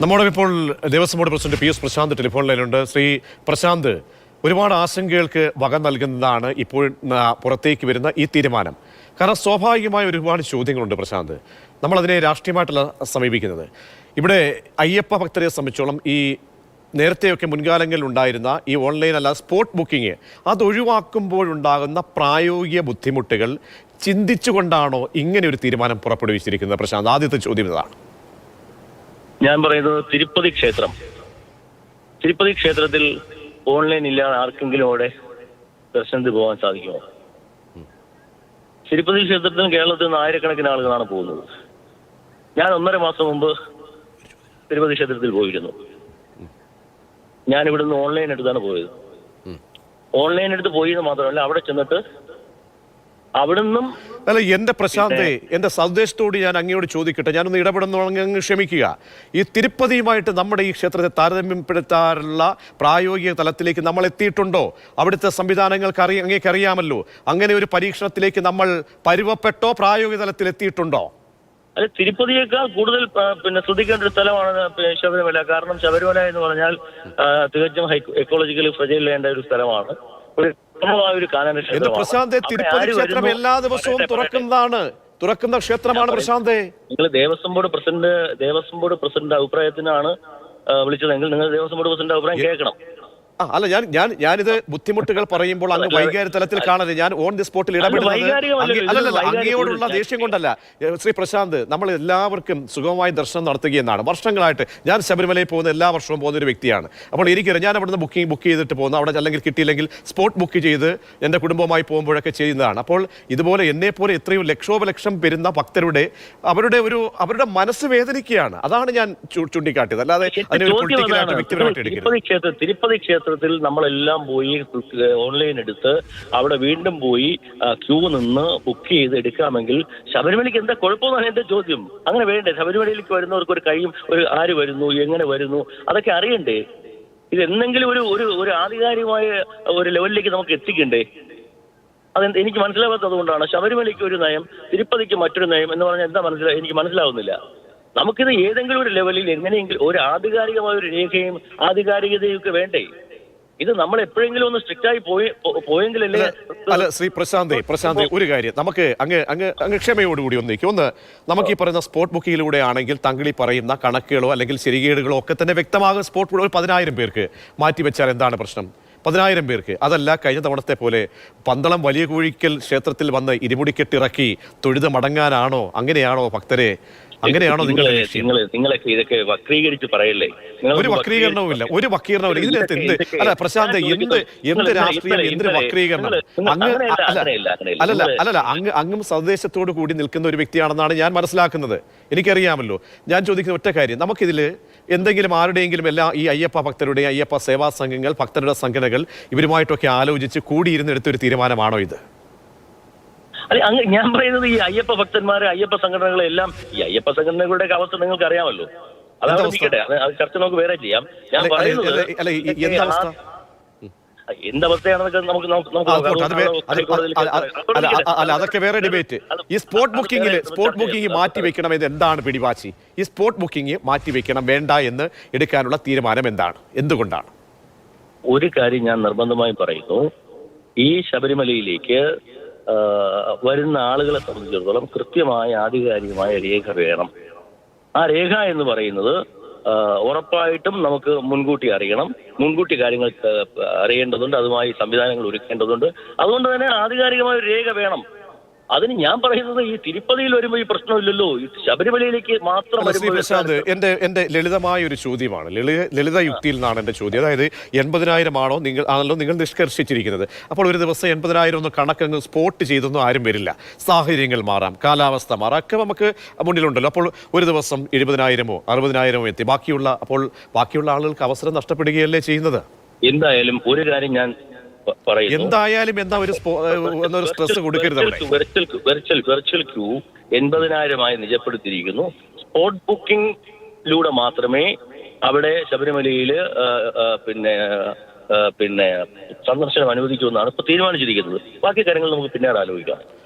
നമ്മോടൊപ്പം ഇപ്പോൾ Devaswom board president P S Prashanth telephone ലൈനിലുണ്ട്. ശ്രീ പ്രശാന്ത്, ഒരുപാട് ആശങ്കകൾക്ക് വക നൽകുന്നതാണ് ഇപ്പോൾ പുറത്തേക്ക് വരുന്ന ഈ തീരുമാനം. കാരണം സ്വാഭാവികമായ ഒരുപാട് ചോദ്യങ്ങളുണ്ട് പ്രശാന്ത്. നമ്മളതിനെ രാഷ്ട്രീയമായിട്ടല്ല സമീപിക്കുന്നത്. ഇവിടെ അയ്യപ്പ ഭക്തരെ സംബന്ധിച്ചോളം ഈ നേരത്തെയൊക്കെ മുൻകാലങ്ങളിൽ ഉണ്ടായിരുന്ന ഈ ഓൺലൈൻ അല്ല സ്പോട്ട് ബുക്കിംഗ് അത് ഒഴിവാക്കുമ്പോഴുണ്ടാകുന്ന പ്രായോഗിക ബുദ്ധിമുട്ടുകൾ ചിന്തിച്ചുകൊണ്ടാണോ ഇങ്ങനെ ഒരു തീരുമാനം പുറപ്പെടുവിച്ചിരിക്കുന്നത്? പ്രശാന്ത്, ആദ്യത്തെ ചോദ്യം ഇതാണ്. ഞാൻ പറയുന്നത് തിരുപ്പതി ക്ഷേത്രത്തിൽ ഓൺലൈൻ ഇല്ലാതെ ആർക്കെങ്കിലും അവിടെ ദർശനത്തിൽ പോകാൻ സാധിക്കുമോ? തിരുപ്പതി ക്ഷേത്രത്തിന് കേരളത്തിൽ നിന്ന് ആയിരക്കണക്കിന് ആളുകളാണ് പോകുന്നത്. ഞാൻ 1.5 മാസം മുമ്പ് തിരുപ്പതി ക്ഷേത്രത്തിൽ പോയിരുന്നു. ഞാൻ ഇവിടുന്ന് ഓൺലൈൻ എടുത്താണ് പോയത്. ഓൺലൈൻ എടുത്ത് പോയെന്ന് മാത്രമല്ല, അവിടെ ചെന്നിട്ട് അവിടുന്നും അല്ല, എന്റെ പ്രശാന്തേ, എന്റെ സന്ദേശത്തോട് ഞാൻ അങ്ങയോട് ചോദിക്കട്ടെ, ഞാനൊന്ന് ഇടപെടുന്ന ക്ഷമിക്കുക. ഈ തിരുപ്പതിയുമായിട്ട് നമ്മുടെ ഈ ക്ഷേത്രത്തെ താരതമ്യപ്പെടുത്താറുള്ള പ്രായോഗിക തലത്തിലേക്ക് നമ്മൾ എത്തിയിട്ടുണ്ടോ? അവിടുത്തെ സംവിധാനങ്ങൾക്ക് അങ്ങേക്ക് അറിയാമല്ലോ. അങ്ങനെ ഒരു പരീക്ഷണത്തിലേക്ക് നമ്മൾ പരുവപ്പെട്ടോ പ്രായോഗിക തലത്തിൽ എത്തിയിട്ടുണ്ടോ? അത് തിരുപ്പതിയേക്കാൾ കൂടുതൽ ശ്രദ്ധിക്കേണ്ട ഒരു സ്ഥലമാണ് ശബരിമല. കാരണം ശബരിമല എന്ന് പറഞ്ഞാൽ തികച്ചും എക്കോളജിക്കലി ഫ്രജൈൽ ചെയ്യേണ്ട ഒരു സ്ഥലമാണ്. പ്രശാന്തേ, തിരുപ്പതി ക്ഷേത്രം എല്ലാ ദിവസവും തുറക്കുന്ന ക്ഷേത്രമാണ് പ്രശാന്തേ. നിങ്ങൾ ദേവസ്വം ബോർഡ് പ്രസിഡന്റ് അഭിപ്രായത്തിനാണ് വിളിച്ചതെങ്കിൽ നിങ്ങൾ ദേവസ്വം ബോർഡ് പ്രസിഡന്റ് അഭിപ്രായം കേൾക്കണം. അല്ല, ഞാനിത് ബുദ്ധിമുട്ടുകൾ പറയുമ്പോൾ അങ്ങ് വൈകാരിക തലത്തിൽ കാണരുത്. ഞാൻ ഓൺ ദി സ്പോട്ടിൽ ഇടപെടുന്നത് അങ്ങയോടുള്ള ദേഷ്യം കൊണ്ടല്ല. ശ്രീ പ്രശാന്ത്, നമ്മൾ എല്ലാവർക്കും സുഗമമായി ദർശനം നടത്തുകയെന്നാണ്. വർഷങ്ങളായിട്ട് ഞാൻ ശബരിമലയിൽ പോകുന്ന എല്ലാ വർഷവും പോകുന്ന ഒരു വ്യക്തിയാണ്. അപ്പോൾ എനിക്കറിയാം, ഞാൻ അവിടുന്ന് ബുക്ക് ചെയ്തിട്ട് പോകുന്ന, അവിടെ അല്ലെങ്കിൽ കിട്ടിയില്ലെങ്കിൽ സ്പോട്ട് ബുക്ക് ചെയ്ത് എൻ്റെ കുടുംബവുമായി പോകുമ്പോഴൊക്കെ ചെയ്യുന്നതാണ്. അപ്പോൾ ഇതുപോലെ എന്നെപ്പോലെ എത്രയോ ലക്ഷോപലക്ഷം വരുന്ന ഭക്തരുടെ അവരുടെ മനസ്സ് വേദനിക്കുകയാണ്. അതാണ് ഞാൻ ചൂണ്ടിക്കാട്ടിയത്. അല്ലാതെ അതിനൊരു പൊളിറ്റിക്കലായിട്ട് വ്യക്തിപരമായിട്ട് എടുക്കരുത്. തിരുപ്പതി ക്ഷേത്രത്തിൽ നമ്മളെല്ലാം പോയി ഓൺലൈൻ എടുത്ത് അവിടെ വീണ്ടും പോയി ക്യൂ നിന്ന് ബുക്ക് ചെയ്ത് എടുക്കാമെങ്കിൽ ശബരിമലയ്ക്ക് എന്താ കുഴപ്പമെന്നാണ് എന്റെ ചോദ്യം. അങ്ങനെ വേണ്ടേ? ശബരിമലയിലേക്ക് വരുന്നവർക്ക് ഒരു കൈയും ആര് വരുന്നു, എങ്ങനെ വരുന്നു, അതൊക്കെ അറിയണ്ടേ? ഇത് എന്തെങ്കിലും ഒരു ആധികാരികമായ ഒരു ലെവലിലേക്ക് നമുക്ക് എത്തിക്കണ്ടേ? എനിക്ക് മനസ്സിലാവാത്തത് കൊണ്ടാണ്. ശബരിമലയ്ക്ക് ഒരു നയം, തിരുപ്പതിക്ക് മറ്റൊരു നയം എന്ന് പറഞ്ഞാൽ എന്താ എനിക്ക് മനസ്സിലാവുന്നില്ല. നമുക്കിത് ഏതെങ്കിലും ഒരു ലെവലിൽ എങ്ങനെയെങ്കിലും ഒരു ആധികാരികമായ ഒരു രേഖയും ആധികാരികതയും ഒക്കെ വേണ്ടേ? ഇത് നമ്മൾ എപ്പോഴെങ്കിലും ഒന്ന് സ്ട്രിക്റ്റ് ആയി പോയെങ്കിലല്ലേ. അല്ല, ശ്രീ പ്രശാന്തേ, ഒരു കാര്യം നമുക്ക് അങ്ങ് ക്ഷമയോടുകൂടി ഒന്ന് നമുക്ക് ഈ പറയുന്ന സ്പോട്ട് ബുക്കിങ്ങിലൂടെ ആണെങ്കിൽ തങ്ങളി പറയുന്ന കണക്കുകളോ അല്ലെങ്കിൽ ശരികേടുകളോ ഒക്കെ തന്നെ വ്യക്തമാകും. സ്പോട്ട് ഒരു 10,000 പേർക്ക് മാറ്റിവെച്ചാൽ എന്താണ് പ്രശ്നം? 10,000 പേർക്ക്. അതല്ല കഴിഞ്ഞ തവണത്തെ പോലെ പന്തളം വലിയ കുഴിക്കൽ ക്ഷേത്രത്തിൽ വന്ന് ഇരുമുടിക്കെട്ടിറക്കി തൊഴുത് മടങ്ങാനാണോ? അങ്ങനെയാണോ ഭക്തരെ? അങ്ങനെയാണോ നിങ്ങളൊക്കെ ഇതൊക്കെ വക്രീകരിച്ച് പറയല്ലേ? ഒരു വക്രീകരണവുമില്ല. ഇതിനകത്ത് അല്ല പ്രശാന്ത്, എന്ത് രാഷ്ട്രീയം, എന്ത് വക്രീകരണം? അല്ലല്ല, അങ്ങും സന്ദേശത്തോടു കൂടി നിൽക്കുന്ന ഒരു വ്യക്തിയാണെന്നാണ് ഞാൻ മനസ്സിലാക്കുന്നത്. എനിക്കറിയാമല്ലോ. ഞാൻ ചോദിക്കുന്ന ഒറ്റ കാര്യം, നമുക്കിതിൽ എന്തെങ്കിലും ആരുടെയെങ്കിലും ഈ അയ്യപ്പ ഭക്തരുടെ, അയ്യപ്പ സേവാ സംഘങ്ങൾ, ഭക്തരുടെ സംഘടനകൾ ഇവരുമായിട്ടൊക്കെ ആലോചിച്ച് കൂടിയിരുന്ന് എടുത്തൊരു തീരുമാനമാണോ ഇത്? അല്ല, ഞാൻ പറയുന്നത് ഈ അയ്യപ്പ ഭക്തന്മാരെ, അയ്യപ്പ സംഘടനകളെല്ലാം, ഈ അയ്യപ്പ സംഘടനകളുടെ അവസ്ഥ നിങ്ങൾക്ക് അറിയാമല്ലോ. അതാണ് നിൽക്കട്ടെ, അത് ചർച്ച നമുക്ക് വേറെ ചെയ്യാം. ഞാൻ പറയുന്നത് എന്തവസ്ഥയാണെന്നൊക്കെ അതൊക്കെ വേറെ ഡിബേറ്റ്. ഈ സ്പോട്ട് ബുക്കിംഗ് മാറ്റി വെക്കണം എന്ന് എന്താണ് പിടിവാശി? ഈ സ്പോട്ട് ബുക്കിംഗ് മാറ്റി വെക്കണം, വേണ്ട എന്ന് എടുക്കാനുള്ള തീരുമാനം എന്താണ്? എന്തുകൊണ്ടാണ്? ഒരു കാര്യം ഞാൻ നിർബന്ധമായും പറയുന്നു. ഈ ശബരിമലയിലേക്ക് വരുന്ന ആളുകളെ സംബന്ധിച്ചിടത്തോളം കൃത്യമായ ആധികാരികമായ രേഖ വേണം. ആ രേഖ എന്ന് പറയുന്നത് ഉറപ്പായിട്ടും നമുക്ക് മുൻകൂട്ടി അറിയണം. മുൻകൂട്ടി കാര്യങ്ങൾ അറിയേണ്ടതുണ്ട്. അതുമായി സംവിധാനങ്ങൾ ഒരുക്കേണ്ടതുണ്ട്. അതുകൊണ്ട് തന്നെ ആധികാരികമായ ഒരു രേഖ വേണം. അതിന് ഞാൻ പറയുന്നത് ഈ തിരുപ്പതിയിൽ വരുമ്പോൾ ഈ പ്രശ്നമില്ലല്ലോ. ശബരിമലയിലേക്ക് മാത്രം. പ്രശാന്ത്, എന്റെ ലളിതമായ ഒരു ചോദ്യമാണ്, ലളിത യുക്തിയിൽ നിന്നാണ് എന്റെ ചോദ്യം. അതായത് 80,000 ആണല്ലോ നിങ്ങൾ നിഷ്കർഷിച്ചിരിക്കുന്നത്. അപ്പോൾ ഒരു ദിവസം 80,000 ഒന്ന് കണക്കങ്ങ് സ്പോട്ട് ചെയ്തൊന്നും ആരും വരില്ല. സാഹചര്യങ്ങൾ മാറാം, കാലാവസ്ഥ മാറാം, ഒക്കെ നമുക്ക് മുന്നിലുണ്ടല്ലോ. അപ്പോൾ ഒരു ദിവസം 70,000-ഓ 60,000-ഓ എത്തി. ബാക്കിയുള്ള ആളുകൾക്ക് അവസരം നഷ്ടപ്പെടുകയല്ലേ ചെയ്യുന്നത്? എന്തായാലും ഒരു കാര്യം ഞാൻ എന്തായാലും എന്താ ഒരു സ്ട്രെസ് കൊടുക്കരുത്. വെർച്വൽ ക്യൂ 80,000-ആയി നിജപ്പെടുത്തിയിരിക്കുന്നു. സ്പോട്ട് ബുക്കിംഗിലൂടെ മാത്രമേ അവിടെ ശബരിമലയില് സന്ദർശനം അനുവദിക്കുമെന്നാണ് ഇപ്പൊ തീരുമാനിച്ചിരിക്കുന്നത്. ബാക്കി കാര്യങ്ങൾ നമുക്ക് പിന്നീട് ആലോചിക്കാം.